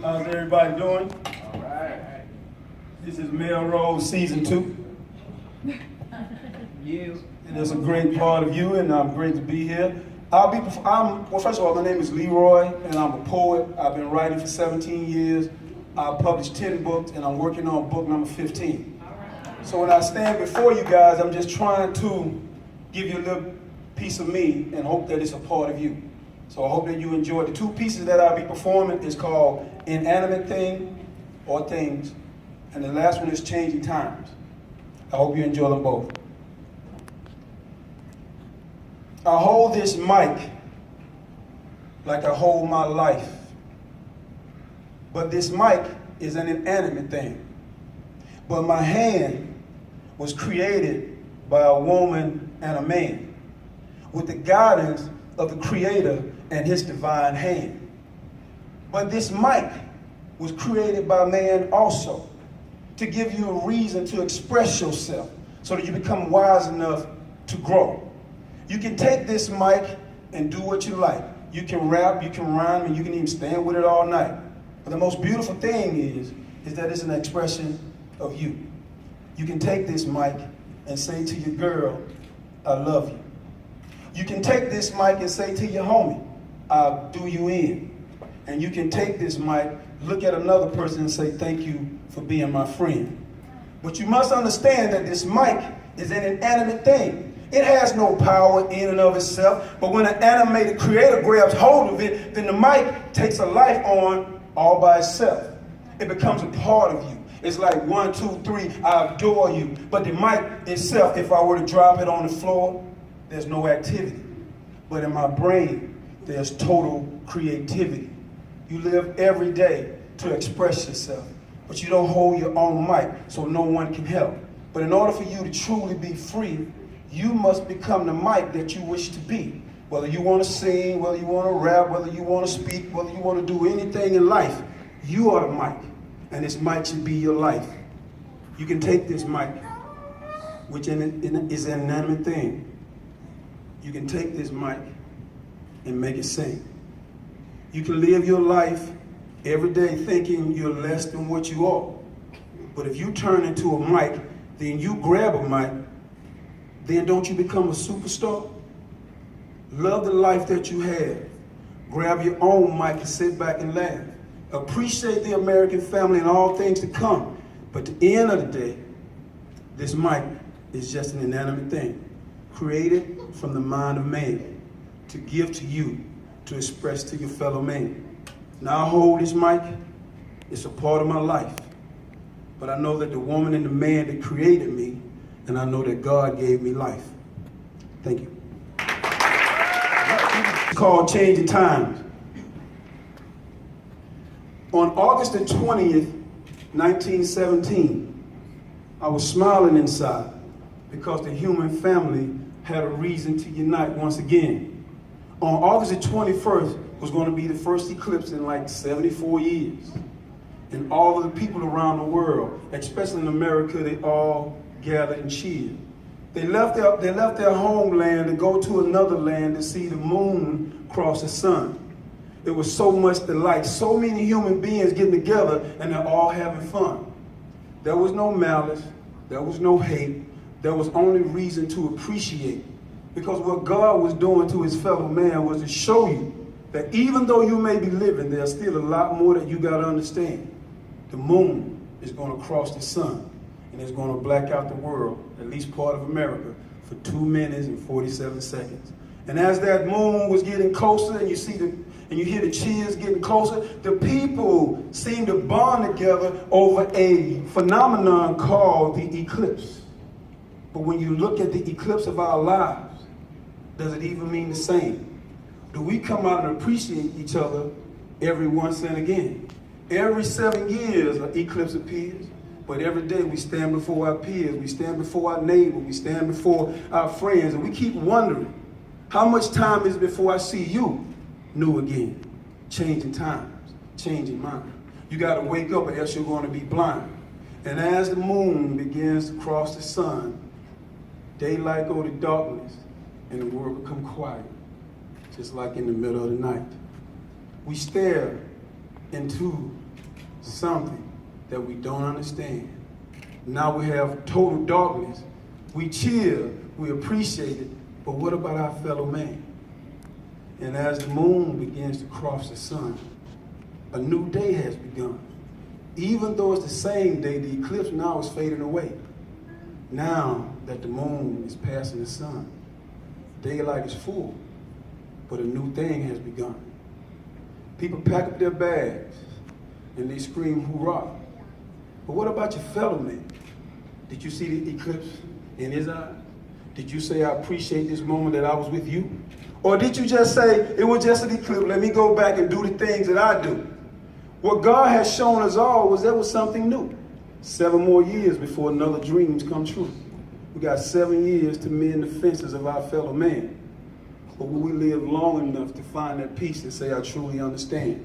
How's everybody doing? All right. This is Melrose Season 2. You. And it's a great part of you, and I'm great to be here. Well, first of all, my name is Leroy, and I'm a poet. I've been writing for 17 years. I've published 10 books, and I'm working on book number 15. So when I stand before you guys, I'm just trying to give you a little piece of me and hope that it's a part of you. So I hope that you enjoy. The two pieces that I'll be performing is called Inanimate Thing or Things, and the last one is Changing Times. I hope you enjoy them both. I hold this mic like I hold my life, but this mic is an inanimate thing. But my hand was created by a woman and a man with the guidance of the Creator and His divine hand. But this mic was created by man also to give you a reason to express yourself so that you become wise enough to grow. You can take this mic and do what you like. You can rap, you can rhyme, and you can even stand with it all night. But the most beautiful thing is that it's an expression of you. You can take this mic and say to your girl, I love you. You can take this mic and say to your homie, I'll do you in. And you can take this mic, look at another person and say, thank you for being my friend. But you must understand that this mic is an inanimate thing. It has no power in and of itself, but when an animated creator grabs hold of it, then the mic takes a life on all by itself. It becomes a part of you. It's like 1, 2, 3, I adore you. But the mic itself, if I were to drop it on the floor, there's no activity. But in my brain, there's total creativity. You live every day to express yourself, but you don't hold your own mic, so no one can help. But in order for you to truly be free, you must become the mic that you wish to be. Whether you want to sing, whether you want to rap, whether you want to speak, whether you want to do anything in life, you are the mic. And this mic should be your life. You can take this mic, which is an inanimate thing. You can take this mic and make it sing. You can live your life every day thinking you're less than what you are. But if you turn into a mic, then you grab a mic, then don't you become a superstar? Love the life that you have. Grab your own mic and sit back and laugh. Appreciate the American family and all things to come. But at the end of the day, this mic is just an inanimate thing, created from the mind of man to give to you, to express to your fellow man. Now I hold this mic, it's a part of my life. But I know that the woman and the man that created me, and I know that God gave me life. Thank you. It's called Changing Times. On August the 20th, 1917, I was smiling inside because the human family had a reason to unite once again. On August the 21st was going to be the first eclipse in like 74 years. And all of the people around the world, especially in America, they all gathered and cheered. They left their homeland to go to another land to see the moon cross the sun. It was so much delight, so many human beings getting together and they're all having fun. There was no malice, there was no hate, there was only reason to appreciate. Because what God was doing to his fellow man was to show you that even though you may be living, there's still a lot more that you got to understand. The moon is going to cross the sun and it's going to black out the world, at least part of America, for 2 minutes and 47 seconds. And as that moon was getting closer and you hear the cheers getting closer, the people seem to bond together over a phenomenon called the eclipse. But when you look at the eclipse of our lives, does it even mean the same? Do we come out and appreciate each other every once and again? Every 7 years an eclipse appears, but every day we stand before our peers, we stand before our neighbor, we stand before our friends, and we keep wondering, how much time is it before I see you new again? Changing times, changing minds. You got to wake up or else you're going to be blind. And as the moon begins to cross the sun, daylight go to darkness, and the world become quiet, just like in the middle of the night. We stare into something that we don't understand. Now we have total darkness. We cheer, we appreciate it, but what about our fellow man? And as the moon begins to cross the sun, a new day has begun. Even though it's the same day, the eclipse now is fading away. Now that the moon is passing the sun, daylight is full, but a new thing has begun. People pack up their bags and they scream, hoorah. But what about your fellow man? Did you see the eclipse in his eye? Did you say, I appreciate this moment that I was with you? Or did you just say, it was just an eclipse, let me go back and do the things that I do? What God has shown us all was there was something new. 7 more years before another dreams come true. We got 7 years to mend the fences of our fellow man. But will we live long enough to find that peace and say, I truly understand?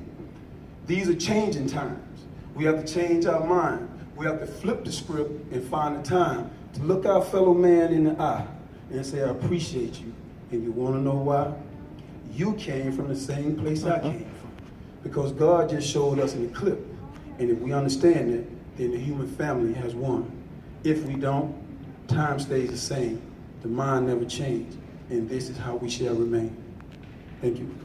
These are changing times. We have to change our mind. We have to flip the script and find the time to look our fellow man in the eye and say, I appreciate you. And you want to know why? You came from the same place I came from. Because God just showed us an eclipse. And if we understand that, then the human family has won. If we don't, time stays the same. The mind never changes. And this is how we shall remain. Thank you.